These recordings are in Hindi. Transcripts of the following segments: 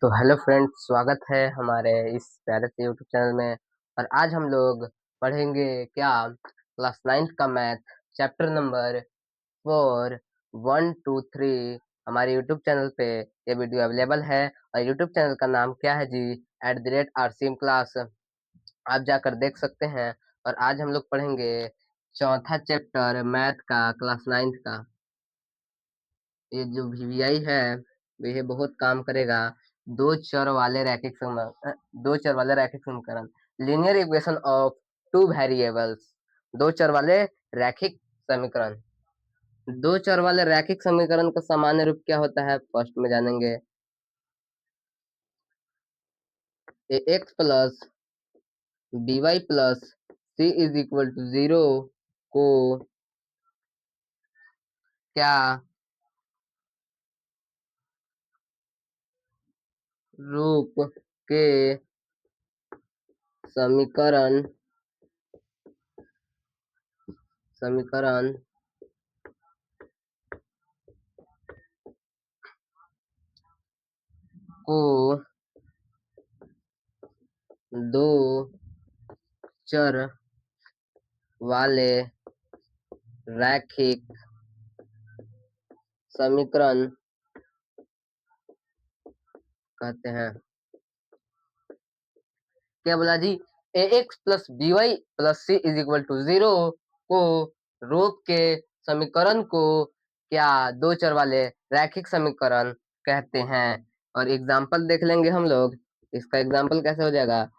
तो हेलो फ्रेंड्स, स्वागत है हमारे इस प्यारे से यूट्यूब चैनल में। और आज हम लोग पढ़ेंगे क्या क्लास 9th का मैथ चैप्टर नंबर 4 1 2 3। हमारे यूट्यूब चैनल पे ये वीडियो अवेलेबल है और यूट्यूब चैनल का नाम क्या है जी? @RCM class. आप जाकर देख सकते हैं। और आज हम लोग पढ़ेंगे चौथा चैप्टर मैथ का क्लास 9th का। ये जो वीवीआई है ये बहुत काम करेगा। दो चर वाले रैखिक दो चर वाले रैखिक समीकरण, linear equation of two variables. दो चर वाले रैखिक समीकरण। दो चर वाले रैखिक समीकरण का सामान्य रूप क्या होता है, फर्स्ट में जानेंगे। X plus B Y plus C is equal to 0 को क्या रूप के समीकरण समीकरण को दो चर वाले रैखिक समीकरण कहते हैं। क्या बोला जी? A X plus B Y plus C is equal to 0 को रूप के समीकरण को क्या दो चर वाले रैखिक समीकरण कहते हैं। और एग्जाम्पल देख लेंगे हम लोग। इसका एग्जाम्पल कैसे हो जाएगा?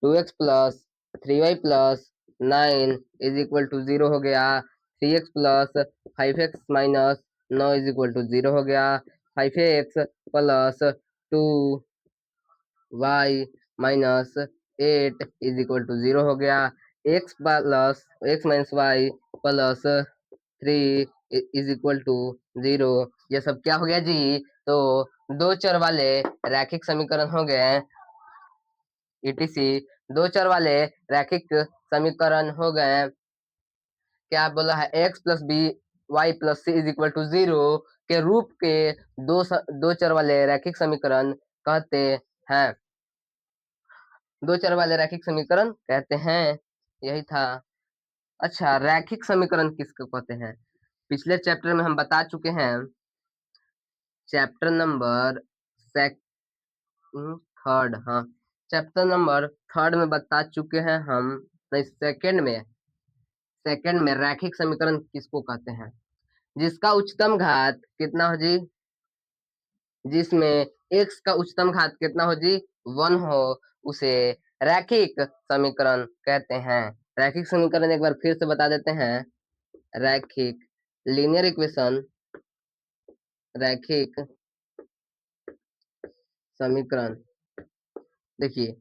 2x plus 3y plus 9 is equal to 0 हो गया। 3x plus 5x minus 9 is equal to 0 हो गया। 5x plus 2y minus 8 is equal to 0 हो गया। x plus x minus y plus 3 is equal to 0। ये सब क्या हो गया जी? तो दो चर वाले रैखिक समीकरण हो गए। ईटीसी दो चर वाले रैखिक समीकरण हो गए। क्या बोला है? X plus B Y plus C is equal to 0 के रूप के दो चर वाले रैखिक समीकरण कहते हैं। दो चर वाले रैखिक समीकरण कहते हैं, यही था। अच्छा, रैखिक समीकरण किसको कहते हैं? पिछले चैप्टर में हम बता चुके हैं। चैप्टर नंबर थर्ड, हाँ, चैप्टर नंबर थर्ड में बता चुके हैं हम। नहीं, सेकंड में रैखिक समीकरण किसको कहते हैं? जिसका उच्चतम घात कितना हो जी? जिसमें x का उच्चतम घात कितना हो जी? 1 हो, उसे रैखिक समीकरण कहते हैं। रैखिक समीकरण एक बार फिर से बता देते हैं। रैखिक लीनियर इक्वेशन, रैखिक समीकरण। देखिए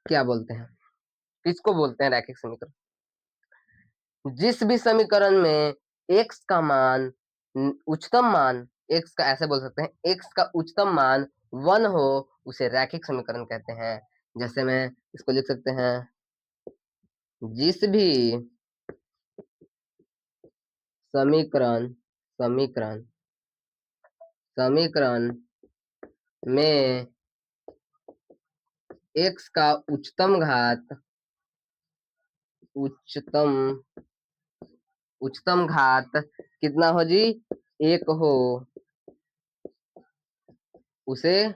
क्या बोलते हैं, किसको बोलते हैं रैखिक समीकरण? जिस भी समीकरण में x का मान उच्चतम मान, x का ऐसे बोल सकते हैं, x का उच्चतम मान 1 हो, उसे रैखिक समीकरण कहते हैं। जैसे में इसको लिख सकते हैं, जिस भी समीकरण समीकरण समीकरण में x का उच्चतम घात उच्चतम उच्चतम घात कितना हो जी? 1 हो, उसे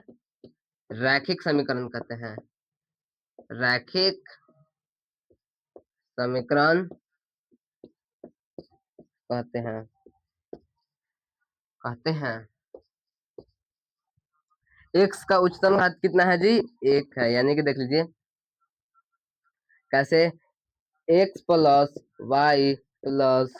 रैखिक समीकरण कहते हैं। रैखिक समीकरण कहते हैं कहते हैं। x का उच्चतम घात कितना है जी? 1 है, यानी कि देख लीजिए कैसे। x plus y plus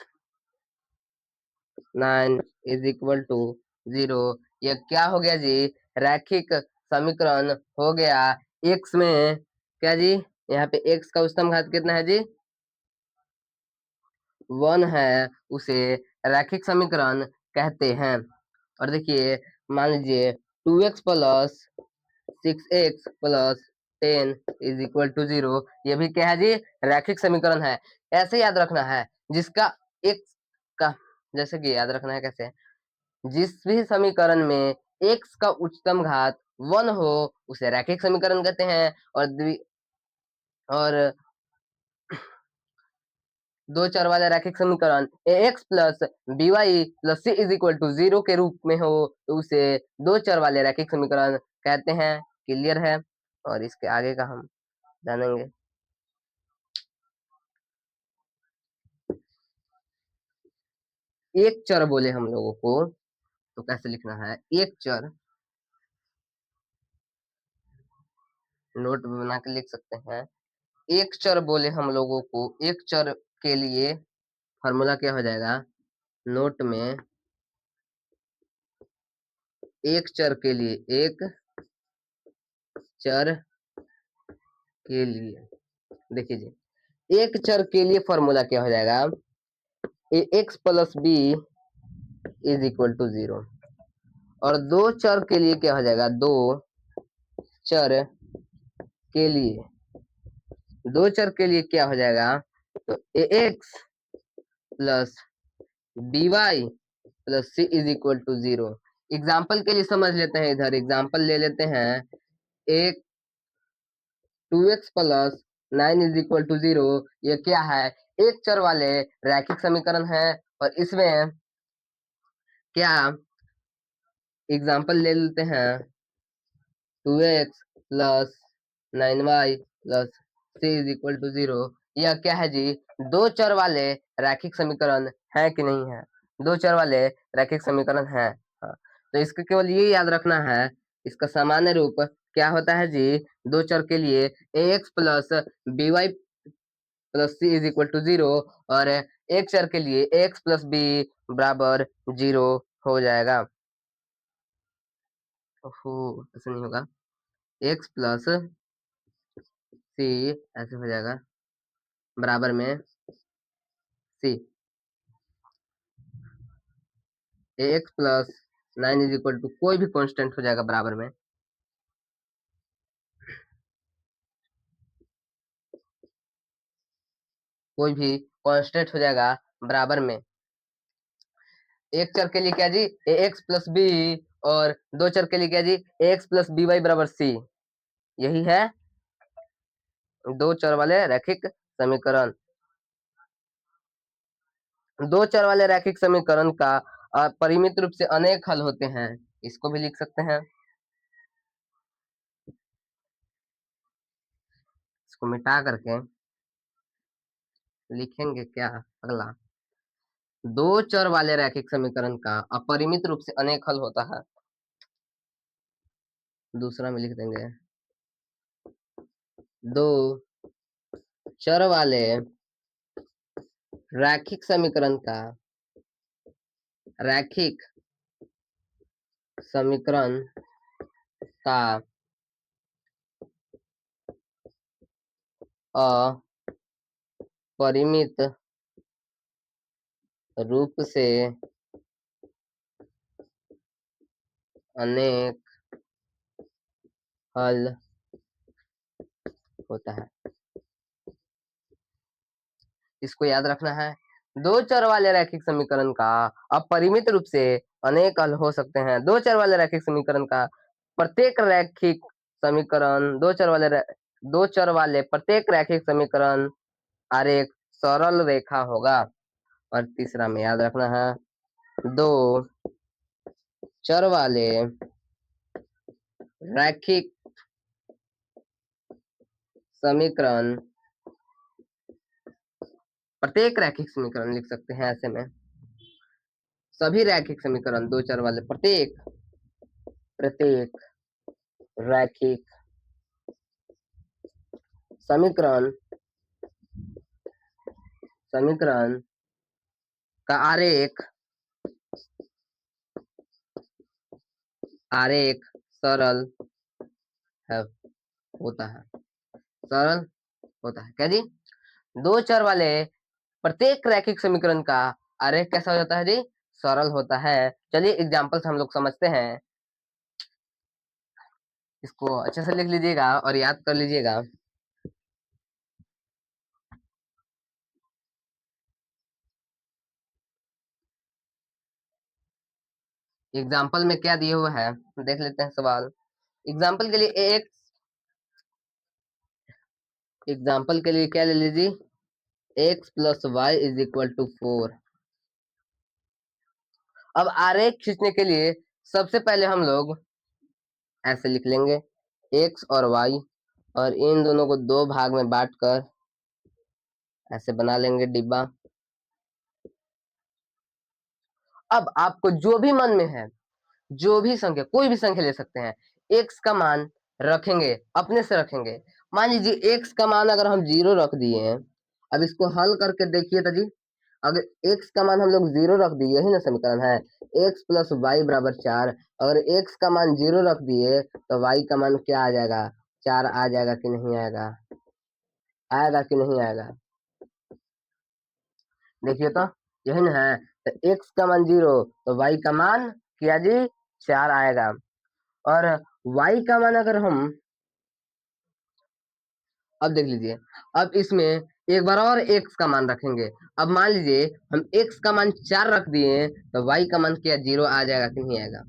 9 is equal to 0। ये क्या हो गया जी? रैखिक समीकरण हो गया। x में क्या जी? यहाँ पे x का उच्चतम घात कितना है जी? 1 है, उसे रैखिक समीकरण कहते हैं। और देखिए, मान लीजिए 2x plus 6x plus 10 is equal to 0। ये भी क्या है जी? रैखिक समीकरण है। ऐसे याद रखना है, जिसका x का, जैसे कि याद रखना है कैसे, जिस भी समीकरण में x का उच्चतम घात 1 हो उसे रैखिक समीकरण कहते हैं, और दो चर वाला रैखिक समीकरण ax plus by plus c is equal to 0 के रूप में हो तो उसे दो चर वाले रैखिक समीकरण कहते हैं। क्लियर है? और इसके आगे का हम जानेंगे। एक चर बोले हम लोगों को तो कैसे लिखना है? एक चर, नोट बना के लिख सकते हैं। एक चर बोले हम लोगों को, एक चर के लिए फॉर्मूला क्या हो जाएगा नोट में? एक चर के लिए, एक चर के लिए देखिए जी, एक चर के लिए फॉर्मूला क्या हो जाएगा? A X plus B is equal to 0। और दो चर के लिए क्या हो जाएगा? दो चर के लिए, दो चर के लिए क्या हो जाएगा? तो A X plus B Y plus C is equal to 0। Example के लिए समझ लेते हैं, इधर एग्जाम्पल ले लेते हैं। एक 2x plus 9 is equal to 0, ये क्या है? एक चर वाले रैखिक समीकरण है। और इसमें क्या एग्जाम्पल ले लेते हैं? 2x plus 9y plus C is equal to 0, यह क्या है जी? दो चर वाले रैखिक समीकरण है कि नहीं है? दो चर वाले रैखिक समीकरण है। हाँ, तो इसका केवल ये याद रखना है, इसका सामान्य रूप क्या होता है जी? दो चर के लिए ax plus by plus C is equal to 0, और एक चर के लिए ax प्लस b बराबर 0 हो जाएगा। ओहो, ऐसा नहीं होगा। x प्लस सी ऐसे हो जाएगा बराबर में C, X plus 9 is equal to कोई भी कांस्टेंट हो जाएगा बराबर में, कोई भी कांस्टेंट हो जाएगा बराबर में। एक चर के लिए क्या जी? एक्स प्लस बी, और दो चर के लिए क्या जी? एक्स प्लस बी वाई बराबर सी। यही है दो चर वाले रैखिक समीकरण। दो चर वाले रैखिक समीकरण का परिमित रूप से अनेक हल होते हैं, इसको भी लिख सकते हैं। इसको मिटा करके लिखेंगे क्या अगला? दो चर वाले रैखिक समीकरण का अपरिमित रूप से अनेक हल होता है। दूसरा में लिख देंगे दो चर वाले रैखिक समीकरण का, रैखिक समीकरण का अपरिमित रूप से अनेक हल होता है। इसको याद रखना है, दो चर वाले रैखिक समीकरण का अपरिमित रूप से अनेक हल हो सकते हैं। दो चर वाले रैखिक समीकरण का प्रत्येक रैखिक समीकरण, दो चर वाले प्रत्येक रैखिक समीकरण आरेख सरल रेखा होगा। और तीसरा में याद रखना है, दो चर वाले रैखिक समीकरण, प्रत्येक रैखिक समीकरण लिख सकते हैं ऐसे में, सभी रैखिक समीकरण दो चर वाले प्रत्येक प्रत्येक रैखिक समीकरण समीकरण का आरेख आरेख सरल है, होता है, सरल होता है। क्या जी? दो चर वाले प्रत्येक रैखिक समीकरण का आरेख कैसा हो जाता है जी? सरल होता है। चलिए एग्जाम्पल से हम लोग समझते हैं, इसको अच्छे से लिख लीजिएगा और याद कर लीजिएगा। एग्जाम्पल में क्या दिए हुए है देख लेते हैं सवाल। एग्जाम्पल के लिए एक एग्जाम्पल के लिए क्या ले लीजिए, x plus y is equal to 4। अब आरेख खींचने के लिए सबसे पहले हम लोग ऐसे लिख लेंगे x और y, और इन दोनों को दो भाग में बांटकर ऐसे बना लेंगे डिब्बा। अब आपको जो भी मन में है, जो भी संख्या, कोई भी संख्या ले सकते हैं, x का मान रखेंगे, अपने से रखेंगे। मान लीजिए x का मान अगर हम 0 रख दिए हैं, अब इसको हल करके देखिए तो जी, अगर x का मान हम लोग 0 रख दिए, यही ना समीकरण है, x प्लस वाई बराबर 4। अगर x का मान 0 रख दिए तो y का मान क्या आ जाएगा, 4 आ जाएगा कि नहीं आएगा, आएगा कि नहीं आएगा, देखिए तो यही ना है। तो x का मान 0 तो y का मान क्या जी, 4 आएगा। और y का मान अगर हम, अब देख लीजिए, अब इसमें एक बार और x का मान रखेंगे। अब मान लीजिए हम x का मान 4 रख दिए तो y का मान क्या 0 आ जाएगा कि नहीं आएगा।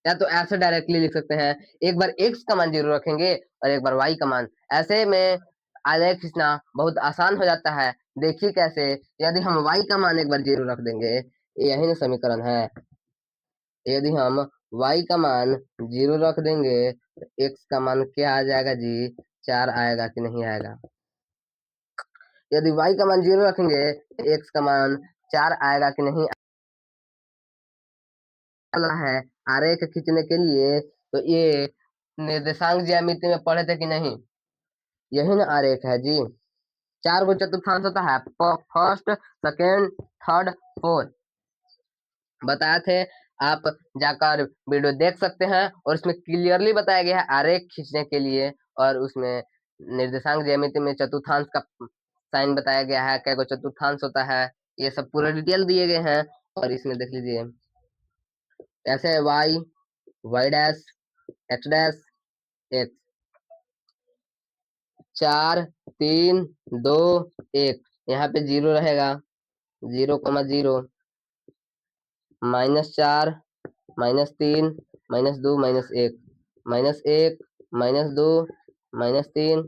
या तो ऐसे डायरेक्टली लिख सकते हैं, एक बार x का मान 0 रखेंगे और एक बार y का मान। ऐसे में आलेख खींचना बहुत आसान हो जाता है। देखिए कैसे, यदि हम y का मान एक बार 0 रख देंगे, यही ना समीकरण है, यदि हम y का मान 0 रख देंगे तो x का मान क्या आ जाएगा जी, 4 आएगा कि नहीं आएगा। यदि y का मान 0 रखेंगे तो x का मान 4 आएगा कि नहीं वाला है। आरेख खींचने के लिए तो ये निर्देशांक ज्यामिति में पढ़े थे कि नहीं, यही ना आरेख है जी। 4 गो चतुर्थांश होता है, फर्स्ट, सेकेंड, थर्ड, फोर्थ, बताए थे। आप जाकर वीडियो देख सकते हैं, और उसमें क्लियरली बताया गया है आरेख खींचने के लिए, और उसमें निर्देशांक ज्यामिति में चतुर्थांश का साइन बताया गया है, क्या चतुर्थांश होता है, ये सब पूरा डिटेल दिए गए हैं। और इसमें देख लीजिए ऐसे y dash, x dash, x, 4 3 2 1, यहाँ पे 0 रहेगा, 0,0, -4, -3, -2, -1, -1, -2, -3,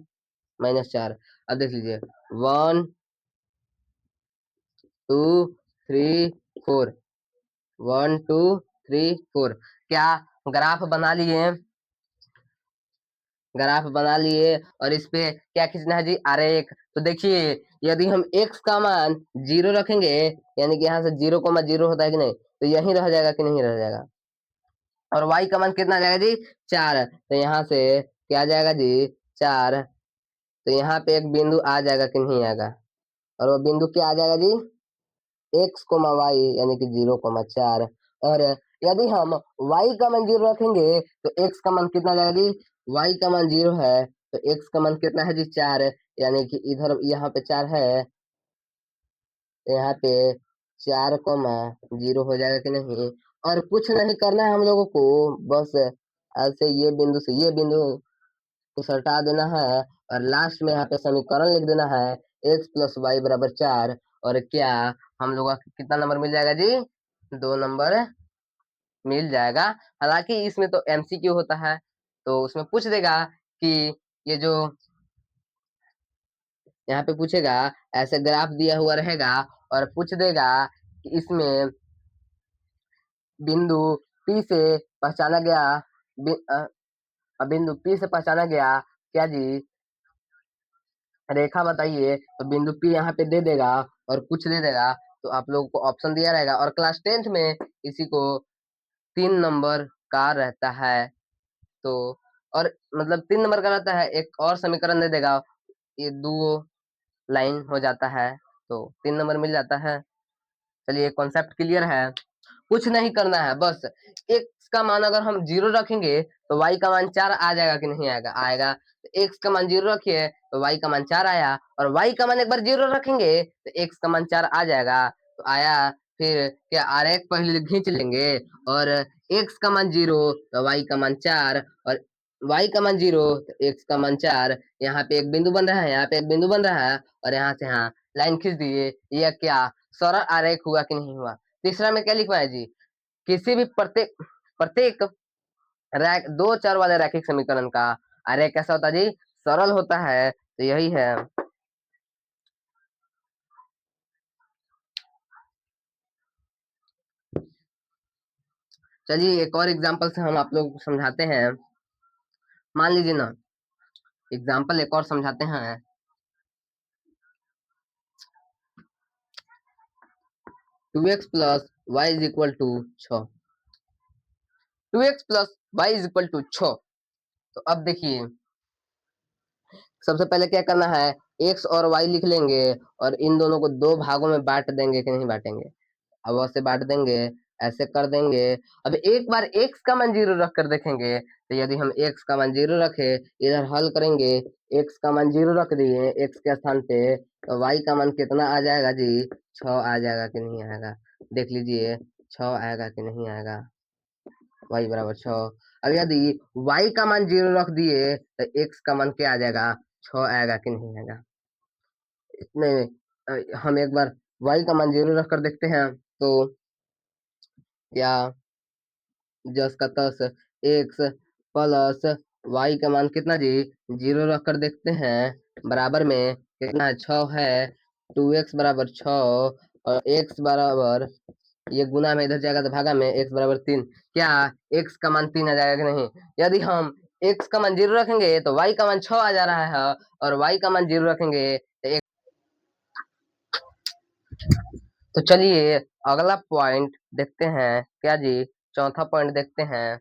-4। अब देख लीजिए 1 2 3 4, 1 2 3 4। क्या ग्राफ बना लिए, ग्राफ बना लिए, और इस पे क्या खींचना है जी, आरेख। तो देखिए यदि हम x का मान 0 रखेंगे, यानी कि यहाँ से 0,0 होता है कि नहीं, तो यही रह जाएगा कि नहीं रह जाएगा। और y का मान कितना आ जाएगा जी, 4, तो यहाँ से क्या आ जाएगा जी, 4। तो यहाँ पे एक बिंदु आ जाएगा कि नहीं आएगा, और वो बिंदु क्या आ जाएगा जी, x, y, यानी कि 0,4। और यदि हम y का मान 0 रखेंगे तो x का मान कितना जाएगा जी, y का मान 0 है तो x का मान कितना है जी, 4, यानी कि इधर यहाँ पे 4 है, तो यहाँ पे 4,0 हो जाएगा कि नहीं। और कुछ नहीं करना है हम लोगों को, बस ऐसे ये बिंदु से ये बिंदु को सटा देना है, और लास्ट में यहाँ पे समीकरण लिख देना है, x प्लस वाई बराबर 4। और क्या हम लोग का कितना नंबर मिल जाएगा जी, 2 नंबर मिल जाएगा। हालांकि इसमें तो एमसीक्यू होता है, तो उसमें पूछ देगा कि ये जो यहाँ पे पूछेगा, ऐसे ग्राफ दिया हुआ रहेगा, और पूछ देगा कि इसमें बिंदु P से पहचाना गया, बिंदु P से पहचाना गया क्या जी, रेखा बताइए। तो बिंदु P यहाँ पे दे देगा और कुछ दे देगा, तो आप लोगों को ऑप्शन दिया रहेगा। और क्लास 10th में इसी को 3 नंबर का रहता है, तो और मतलब 3 नंबर का रहता है, एक और समीकरण दे देगा, ये दो लाइन हो जाता है, तो 3 नंबर मिल जाता है। चलिए कॉन्सेप्ट क्लियर है, कुछ नहीं करना है, बस x का मान अगर हम 0 रखेंगे तो y का मान 4 आ जाएगा कि नहीं आएगा, आएगा। तो x का मान 0 रखिए तो y का मान 4 आया, और y का मान एक बार 0 रखेंगे तो x का मान 4 आ जाएगा, तो आया। फिर क्या आरेख पहले खींच लेंगे, और x का मान 0 तो y का मान 4, और y का मान 0 तो x का मान 4, यहाँ पे एक बिंदु बन रहा है, यहाँ पे एक बिंदु बन रहा है, और यहाँ से यहाँ लाइन खींच दिए। यह क्या सरल आरेख हुआ कि नहीं हुआ? तीसरा में क्या लिखवाया जी? किसी भी प्रत्येक प्रत्येक दो चर वाले रैखिक समीकरण का आरेख कैसा होता है जी? सरल होता है। तो यही है। चलिए एक और एग्जांपल से हम आप लोग को समझाते हैं। मान लीजिए ना, एग्जांपल एक और समझाते हैं। 2x plus y is equal to 6। 2x plus y is equal to 6। तो अब देखिए, सबसे पहले क्या करना है, x और y लिख लेंगे और इन दोनों को दो भागों में बांट देंगे कि नहीं बांटेंगे? अब ऐसे बांट देंगे, ऐसे कर देंगे। अब एक बार x का मान 0 रख कर देखेंगे। तो यदि हम x का मान 0 रखे, इधर हल करेंगे, x का मान 0 रख दिए x के स्थान पे, तो y का मान कितना आ जाएगा जी? 6 आ जाएगा कि नहीं आएगा? देख लीजिए 6 आएगा कि नहीं आएगा? y बराबर 6। अब यदि y का मान 0 रख दिए तो x का मान क्या आ जाएगा? 6 आएगा कि नहीं आएगा? इतने में हम एक बार y का मान 0 रख कर देखते हैं। तो या जस का तस एक्स प्लस वाई का मान कितना जी? 0 रख कर देखते हैं। बराबर में कितना है? 6 है। 2x बराबर 6 और x बराबर, ये गुना में इधर जाएगा तो भागा में x बराबर 3। क्या x का मान 3 आ जाएगा कि नहीं? यदि हम x का मान 0 रखेंगे तो y का मान 6 आ जा रहा है, और y का मान 0 रखेंगे तो तो चलिए अगला पॉइंट देखते हैं। क्या जी? चौथा पॉइंट देखते हैं।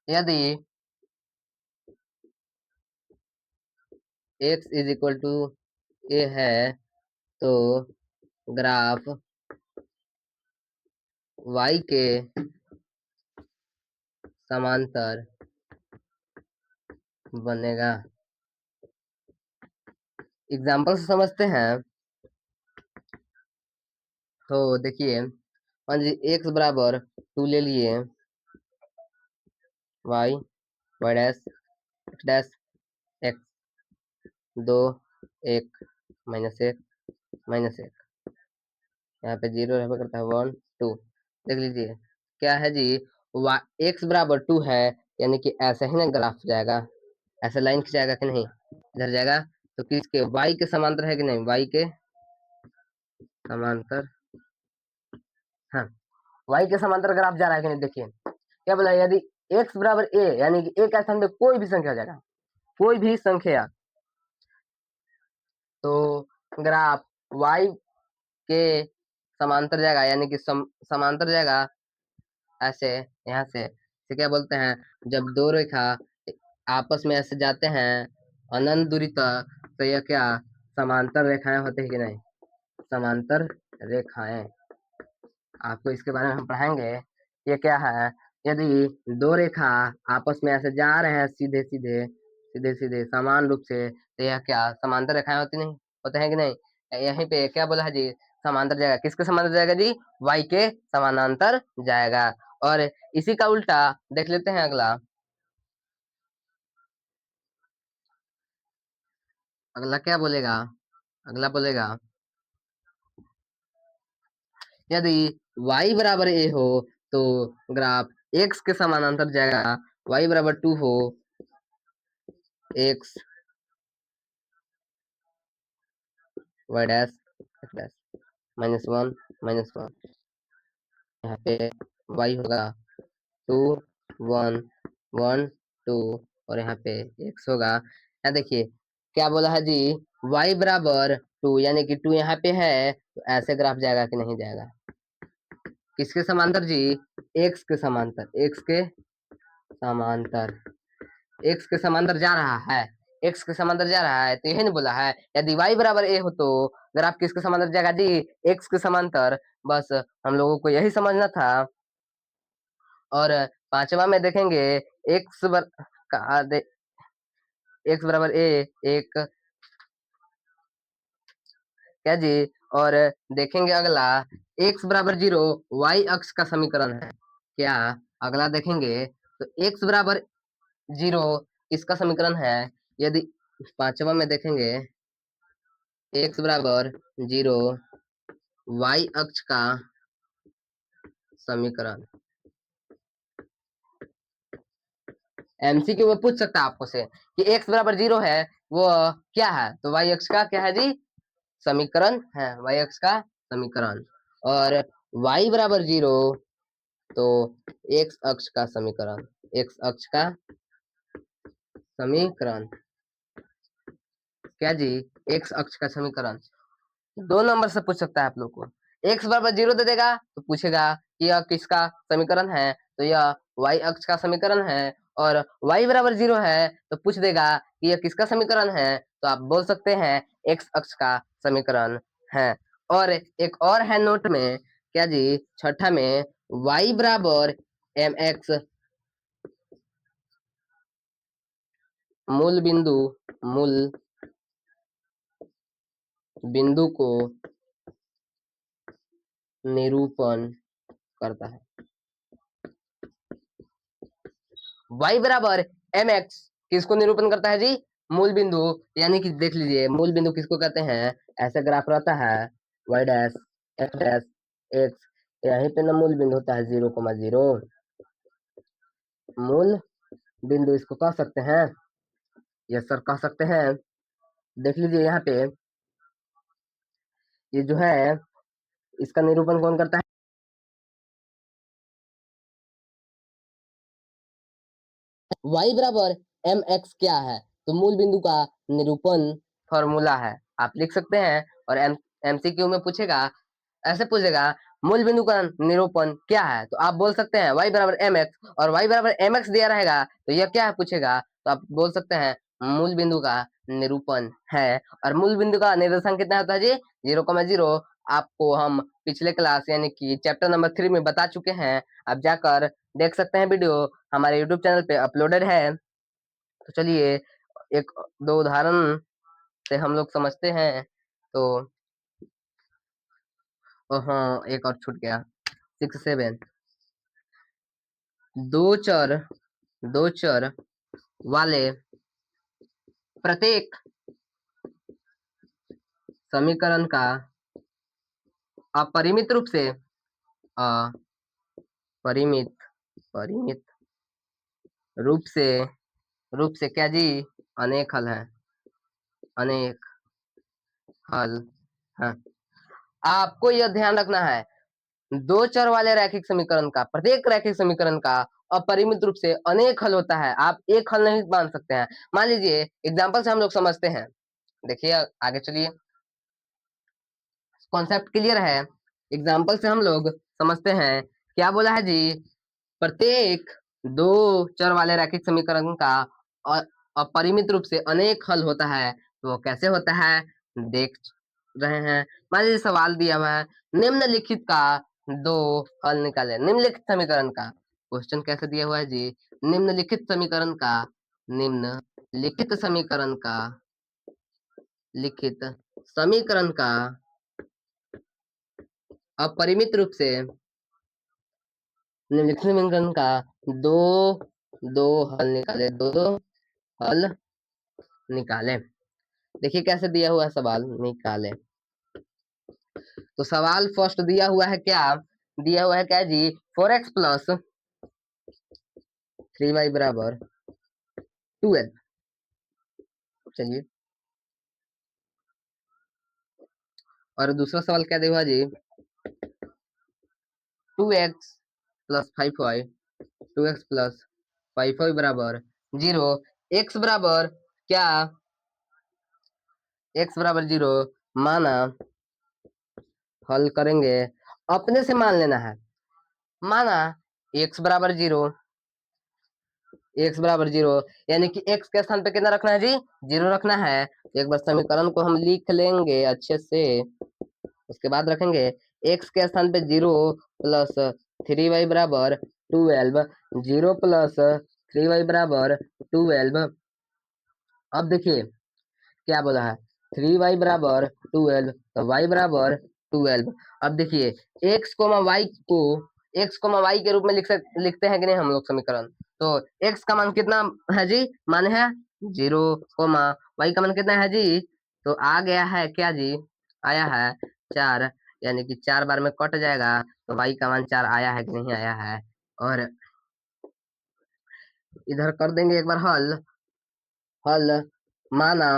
यदि x इज इक्वल टू ए है, तो ग्राफ y के समांतर बनेगा। एग्जाम्पल से समझते हैं। तो देखिए, मान लीजिए x बराबर 2 ले लिए, y y dash x dash x 2 1 -1 यहाँ पे 0 रहता करता है 1 2। देख लीजिए क्या है जी? x बराबर 2 है, यानी कि ऐसे ही ना ग्राफ जाएगा, ऐसे लाइन खिंचाएगा कि नहीं? इधर जाएगा तो किसके? y के समांतर है कि नहीं? y के समांतर। हाँ, y के समांतर ग्राफ जा रहा है कि नहीं? देखिए क्या बोला, यदि x बराबर a, यानी कि a का स्थान पे कोई भी संख्या हो जाएगा, कोई भी संख्या, तो ग्राफ y के समांतर जाएगा, यानी कि समांतर जाएगा ऐसे, यहाँ से क्या बोलते हैं, जब दो रेखा आपस में ऐसे जाते हैं अनंत दूरी तक, तो यह क्या समांतर रेखाएं होती है कि नहीं? समांतर रेखाएं, आपको इसके बारे में हम पढ़ाएंगे। ये क्या है, यदि दो रेखा आपस में ऐसे जा रहे हैं सीधे सीधे सीधे सीधे समान रूप से, तो यह क्या समांतर रेखाएं होती नहीं होते हैं कि नहीं? यहीं पे क्या बोला है जी? समांतर जाएगा। किसके समांतर जाएगा जी? y के समानांतर जाएगा। और इसी का उल्टा देख लेते हैं अगला। अगला क्या बोलेगा? अगला बोलेगा यदि y बराबर a हो, तो ग्राफ x के समानांतर जाएगा। y बराबर 2 हो, x y dash x dash -1 -1, यहाँ पे y होगा 2 1 1 2, और यहाँ पे x होगा। यहाँ देखिए क्या बोला है जी? y बराबर 2, यानी कि 2 यहाँ पे है, तो ऐसे ग्राफ जाएगा कि नहीं जाएगा? किसके समांतर जी? x के समांतर, x के समांतर, x के समांतर जा रहा है, x के समांतर जा रहा है, तो यही नहीं बोला है यदि y बराबर a हो तो ग्राफ किसके समांतर जाएगा जी? x के समांतर। बस हम लोगों को यही समझना था। और पांचवा में देखेंगे x बर, का दे, x बराबर a एक क्या जी? और देखेंगे अगला, x बराबर 0 y अक्ष का समीकरण है। क्या अगला देखेंगे तो x बराबर जीरो इसका समीकरण है। यदि पांचवा में देखेंगे x बराबर जीरो y अक्ष का समीकरण। एमसीक्यू में पूछ सकता है आपको से कि x बराबर जीरो है वो क्या है, तो y अक्ष का क्या है जी, समीकरण है, y अक्ष का समीकरण। और y बराबर जीरो तो x अक्ष का समीकरण, x अक्ष का समीकरण क्या जी, x अक्ष का समीकरण। दो नंबर से पूछ सकता है आप लोग को। x बराबर जीरो दे देगा तो पूछेगा कि यह किसका समीकरण है, तो यह y अक्ष का समीकरण है। और y बराबर जीरो है तो पूछ देगा कि यह किसका समीकरण है, तो आप बोल सकते हैं x अक्ष का समीकरण है। और एक और है नोट में क्या जी, छठा में y बराबर mx मूल बिंदु को निरूपण करता है। y बराबर mx किसको निरूपण करता है जी, मूल बिंदु। यानी कि देख लीजिए मूल बिंदु किसको कहते हैं, ऐसे ग्राफ रहता है y dash f dash x, यहीं पे ना मूल बिंदु होता है 0,0। मूल बिंदु इसको कह सकते हैं, यस सर कह सकते हैं। देख लीजिए यहाँ पे ये जो है इसका निरूपण कौन करता है, y बराबर mx क्या है, तो मूल बिंदु का निरूपण फॉर्मूला है, आप लिख सकते हैं। और एमसीक्यू में पूछेगा, ऐसे पूछेगा मूल बिंदु का निरूपण क्या है, तो आप बोल सकते हैं y बराबर mx, और y बराबर mx दिया रहेगा तो यह क्या है पूछेगा, तो आप बोल सकते हैं मूल बिंदु का निरूपण है। और मूल बिंदु का निर्देशांक कितना होता है जी, 0,0। आपको हम पिछले क्लास यानी कि चैप्टर नंबर 3 में बता चुके हैं, आप जाकर देख सकते हैं, वीडियो हमारे यूट्यूब चैनल पे अपलोडेड है। तो चलिए एक दो उदाहरण से हम लोग समझते हैं। तो हाँ एक और छूट गया, 6 7। दो चर दो चर वाले प्रत्येक समीकरण का अपरिमित रूप से अपरिमित परिमित रूप से क्या जी, अनेक हल है, अनेक हल है। आपको यह ध्यान रखना है, दो चर वाले रैखिक समीकरण का, प्रत्येक रैखिक समीकरण का अपरिमित रूप से अनेक हल होता है, आप एक हल नहीं मान सकते हैं। मान लीजिए एग्जाम्पल से हम लोग समझते हैं, देखिए आगे चलिए, कॉन्सेप्ट क्लियर है। एग्जाम्पल से हम लोग समझते हैं, क्या बोला है जी, प्रत्येक दो चर वाले रैखिक समीकरण का अपरिमित रूप से अनेक हल होता है, तो वो कैसे होता है देख रहे हैं। मान लीजिए सवाल दिया हुआ है, निम्नलिखित का दो हल निकाले, निम्नलिखित समीकरण का। क्वेश्चन कैसे दिया हुआ है जी, निम्नलिखित समीकरण का, निम्नलिखित समीकरण का, लिखित समीकरण का अपरिमित रूप से निम्नलिखित समीकरण का दो दो हल निकाले, दो हल निकाले। देखिए कैसे दिया हुआ है सवाल, निकाले। तो सवाल फर्स्ट दिया हुआ है क्या, दिया हुआ है क्या जी, 4x प्लस 3y बराबर 12। चलिए, और दूसरा सवाल क्या दिया हुआ जी, 2x plus 5y, 2x plus 5y बराबर 0। x बराबर क्या, x बराबर 0 माना, हल करेंगे, अपने से मान लेना है। माना x बराबर 0, x बराबर 0 यानी कि x के स्थान पे कितना रखना है जी, 0 रखना है। तो एक बार समीकरण को हम लिख लेंगे अच्छे से, उसके बाद रखेंगे x के स्थान पे 0 प्लस 3y बराबर 12, 0 प्लस 3y बराबर 12। अब देखिए क्या बोला है, 3y बराबर 12 तो y बराबर 12। अब देखिए x कोमा y को x कोमा y के रूप में लिखते हैं कि नहीं हम लोग समीकरण, तो x का मान कितना है जी, मान है 0, कोमा y का मान कितना है जी, तो आ गया है क्या जी, आया है 4, यानी कि 4 बार में कट जाएगा, तो y का मान 4 आया है कि नहीं आया है। और इधर कर देंगे एक बार हल। हल माना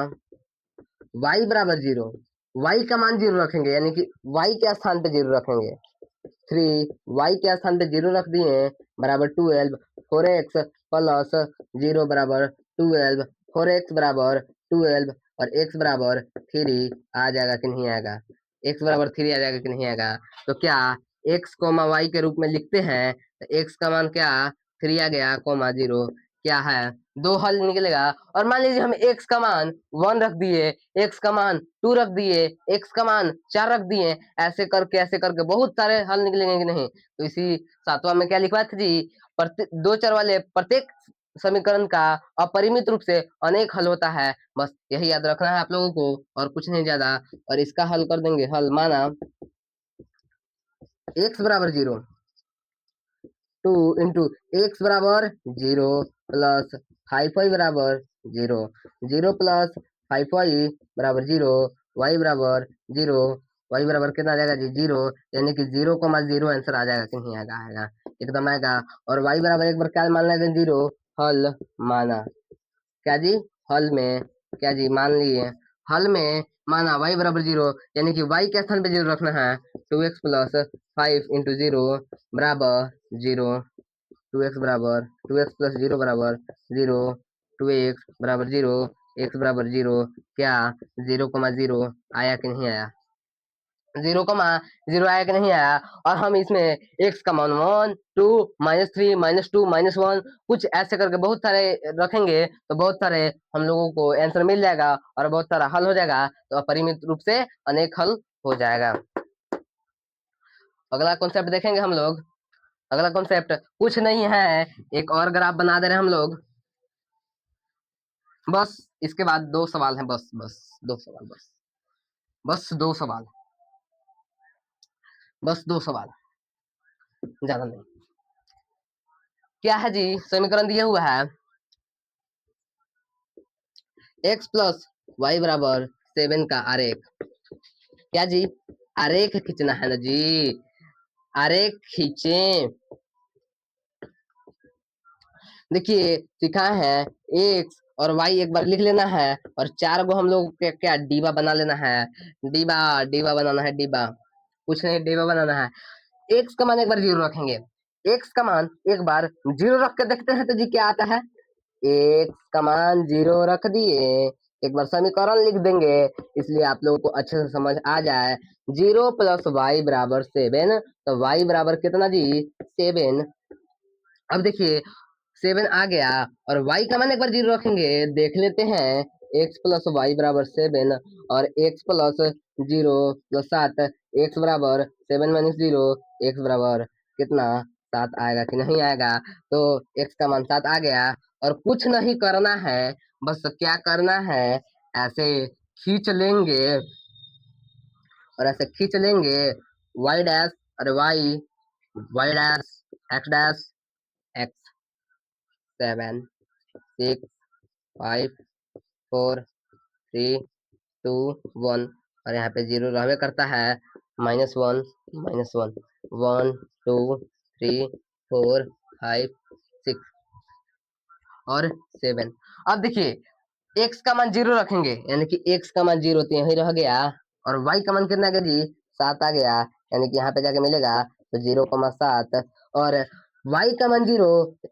y बराबर 0, y का मान 0 रखेंगे, यानी कि y के स्थान पे 0 रखेंगे। 3 y के स्थान पे 0 रख दिए बराबर 12, 4x प्लस 0 बराबर 12, 4x बराबर 12 और x बराबर 3 आ जाएगा कि नहीं आएगा, x बराबर 3 आ जाएगा कि नहीं आएगा। तो क्या x कोमा y के रूप में लिखते हैं, तो x का मान क्या 3 आ गया, कोमा 0 क्या है, दो हल निकलेगा। और मान लीजिए हम x का मान 1 रख दिए, x का मान 2 रख दिए, x का मान 4 रख दिए, ऐसे करके बहुत सारे हल निकलेंगे कि नहीं। तो इसी सातवां में क्या लिखवा था जी, दो चर वाले प्रत्येक समीकरण का अपरिमित रूप से अनेक हल होता है, बस यही याद रखना है आप लोगों को और कुछ नहीं ज्यादा। और इसका हल कर देंगे। हल माना x बराबर 0, 2 इंटू एक्स बराबर 0 प्लस 5y बराबर 0, 0 प्लस 5y बराबर 0, y बराबर 0, y बराबर कितना आ जाएगा जी 0, यानी कि 0,0 आंसर आ जाएगा कि नहीं आएगा, आएगा एकदम आएगा। और y बराबर एक बार क्या मान लेते हैं 0, हल माना क्या जी, हल में क्या जी मान लिए, हल में माना y बराबर 0, यानी कि y के स्थान पे 0 रखना है, 2x प्लस 5 इंटू 0 बराबर 0, 2x बराबर 2x प्लस 0 बराबर 0, 2x बराबर 0, x बराबर 0, क्या 0,0 आया कि नहीं आया, 0,0 आया कि नहीं आया। और हम इसमें x का मान 1, 2, -3, -2, -1 कुछ ऐसे करके बहुत सारे रखेंगे, तो बहुत सारे हम लोगों को आंसर मिल जाएगा और बहुत सारा हल हो जाएगा, तो अपरिमित रूप से अनेक हल हो जाएगा। अगला कॉन्सेप्ट देखेंगे हम लोग। अगला कॉन्सेप्ट कुछ नहीं है, एक और ग्राफ बना दे रहे हैं हम लोग। बस इसके बाद 2 सवाल हैं, बस बस 2 सवाल, बस 2 सवाल, बस 2 सवाल, ज्यादा नहीं। क्या है जी, समीकरण दिया हुआ है x प्लस वाई बराबर 7 का आरेख। क्या जी, आरेख खींचना है ना जी, आरेख खींचे। देखिए सिखा है x और y एक बार लिख लेना है, और 4 गो हम लोग के क्या डिब्बा बना लेना है, डिब्बा डिब्बा बनाना है, डिब्बा कुछ नहीं, डिब्बा बनाना है। x का मान एक बार 0 रखेंगे, x का मान एक बार 0 रख के देखते हैं तो जी क्या आता है, x का मान 0 रख दिए, एक बार समीकरण लिख देंगे, इसलिए आप लोगों को अच्छे से समझ आ जाए। 0 प्लस वाई बराबर 7, तो y बराबर कितना जी 7। अब देखिए 7 आ गया, और y का मान एक बार 0 रखेंगे, देख लेते हैं x प्लस वाई बराबर 7, और x प्लस 0 प्लस 7, x बराबर 7 माइनस 0, x बराबर कितना 7 आएगा कि नहीं आएगा। तो x का मान 7 आ गया, और कुछ नहीं करना है, बस क्या करना है, ऐसे खींच लेंगे, और ऐसे खींच लेंगे y डैश, अरे y dash, x dash, x 7 6 5 4 3 2 1, और यहाँ पे 0 रहबे करता है, -1 -1 1 2 3 4 5 6 और 7। अब देखिए x का मान 0 रखेंगे, यानी कि x का मान 0 तो यही रह गया, और y का मान कितना आ गया जी 7 आ गया, यानी कि यहाँ पे जाके मिलेगा तो 0,7, और y का मान 0,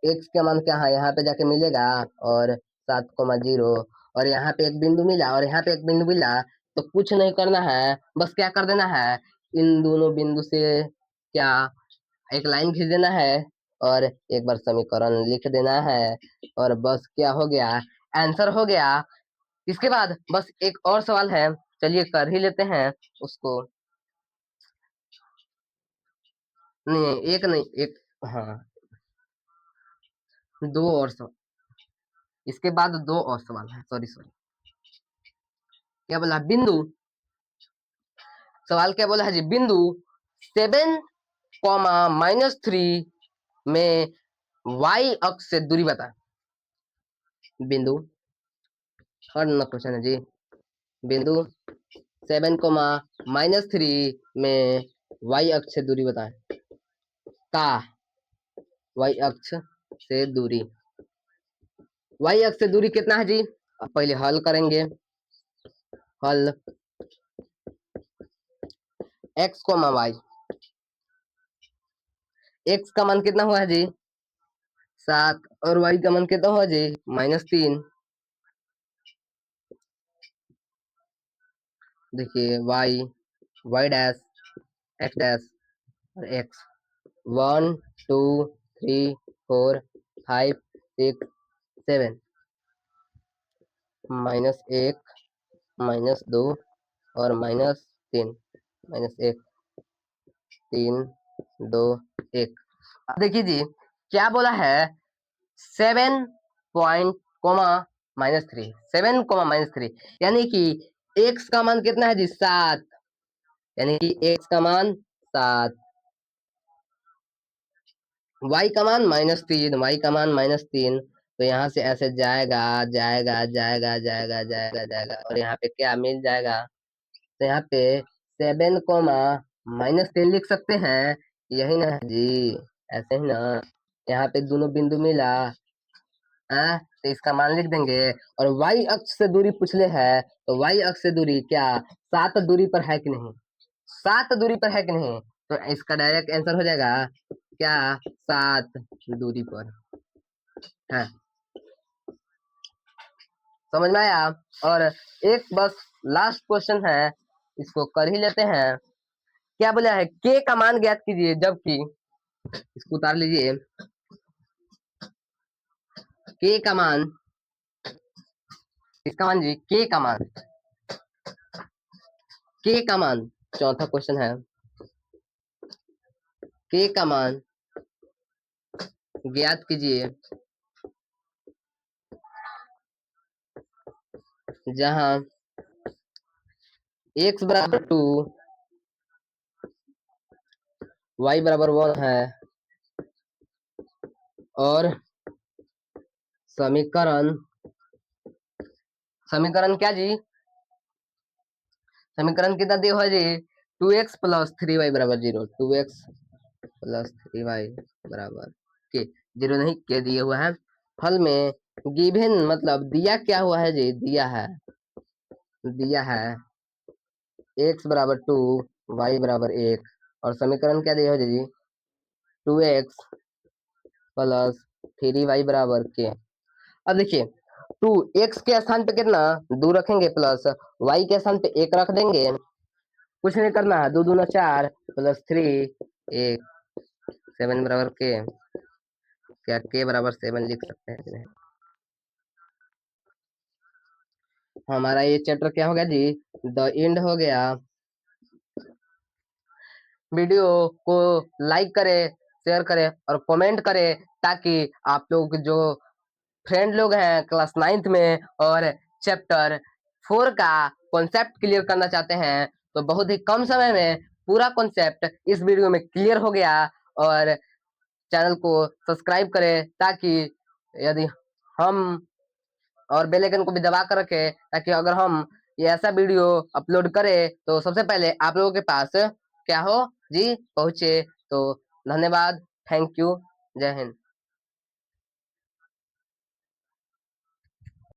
x का मान क्या है यहाँ पे जाके मिलेगा, और 7,0, और यहाँ पे एक बिंदु मिला और यहाँ पे एक बिंदु मिला, तो कुछ नहीं करना है, बस क्या कर देना है, इन दोनों बिंदु से क्या एक लाइन खींच देना है, और एक बार समीकरण लिख देना है, और बस क्या हो गया, आंसर हो गया। इसके बाद बस एक और सवाल है, चलिए कर ही लेते हैं उसको। नहीं एक नहीं, एक, हाँ 2 और सवाल, इसके बाद 2 और सवाल है, सॉरी सॉरी, क्या बोला बिंदु, सवाल क्या बोला है जी, बिंदु 7, -3 में वाई अक्ष से दूरी बता। बिंदु और न क्वेश्चन है जी। बिंदु 7, में वाई अक्ष से दूरी बताएं। का वाई अक्ष से दूरी, वाई अक्ष से दूरी कितना है जी? अब पहले हल करेंगे। हल x, वाई, x का मान कितना हुआ है जी? 7 और y का मान कितना हुआ जी? -3। देखिए y डैश, x डैश और x 1 2 3 4 5 6 7 -1 -2 और -3 -1 3 2 1। देखिए जी क्या बोला है, 7 पॉइंट कोमा -3, 7 कोमा -3, यानी कि x का मान कितना है जी? 7, यानी कि x का मान 7, y का मान -3, y का मान -3, तो यहाँ से ऐसे जाएगा जाएगा जाएगा जाएगा जाएगा जाएगा और यहाँ पे क्या मिल जाएगा? तो यहाँ पे 7 कोमा -3 लिख सकते हैं, यही ना जी? ऐसे ही ना, यहाँ पे दोनों बिंदु मिला, तो इसका मान लिख देंगे। और y अक्ष से दूरी पूछले है, तो y अक्ष से दूरी क्या 7 दूरी पर है कि नहीं? 7 दूरी पर है कि नहीं? तो इसका डायरेक्ट आंसर हो जाएगा क्या? 7 दूरी पर है। समझ में आया? और एक बस लास्ट क्वेश्चन है, इसको कर ही लेते हैं। क्या बोला है? k का मान ज्ञात कीजिए, जबकि इसको उतार लीजिए। k का मान, इसका मान जी, k का मान, k का मान, चौथा क्वेश्चन है, k का मान ज्ञात कीजिए जहां x बराबर 2, y बराबर 1 है और समीकरण, समीकरण क्या जी? समीकरण कितना दिया हुआ जी? 2x + 3y बराबर 0, 2x + 3y बराबर के 0 नहीं, के दिया हुआ है। फल में गिवन मतलब दिया क्या हुआ है जी? दिया है x बराबर 2, y बराबर 1 और समीकरण क्या दिया है जी? 2x + 3y बराबर के। अब देखिए 2 x के स्थान पे कितना 2 रखेंगे, प्लस y के स्थान पे 1 रख देंगे, कुछ नहीं करना है, 2 दूना 4 + 3 1, 7 बराबर के, क्या k बराबर 7 लिख सकते हैं? हमारा ये चैप्टर क्या हो गया जी? द एंड हो गया। वीडियो को लाइक करें, शेयर करें और कमेंट करें, ताकि आप लोग जो फ्रेंड लोग हैं क्लास 9th में और चैप्टर 4 का कॉन्सेप्ट क्लियर करना चाहते हैं, तो बहुत ही कम समय में पूरा कॉन्सेप्ट इस वीडियो में क्लियर हो गया। और चैनल को सब्सक्राइब करें, ताकि यदि हम, और बेल आइकन को भी दबा कर रखें, ताकि अगर हम ये ऐसा वीडियो अपलोड करें तो सबसे पहले आप लोगों के पास क्या हो जी? पहुंचे। तो धन्यवाद, थैंक यू, जय हिंद।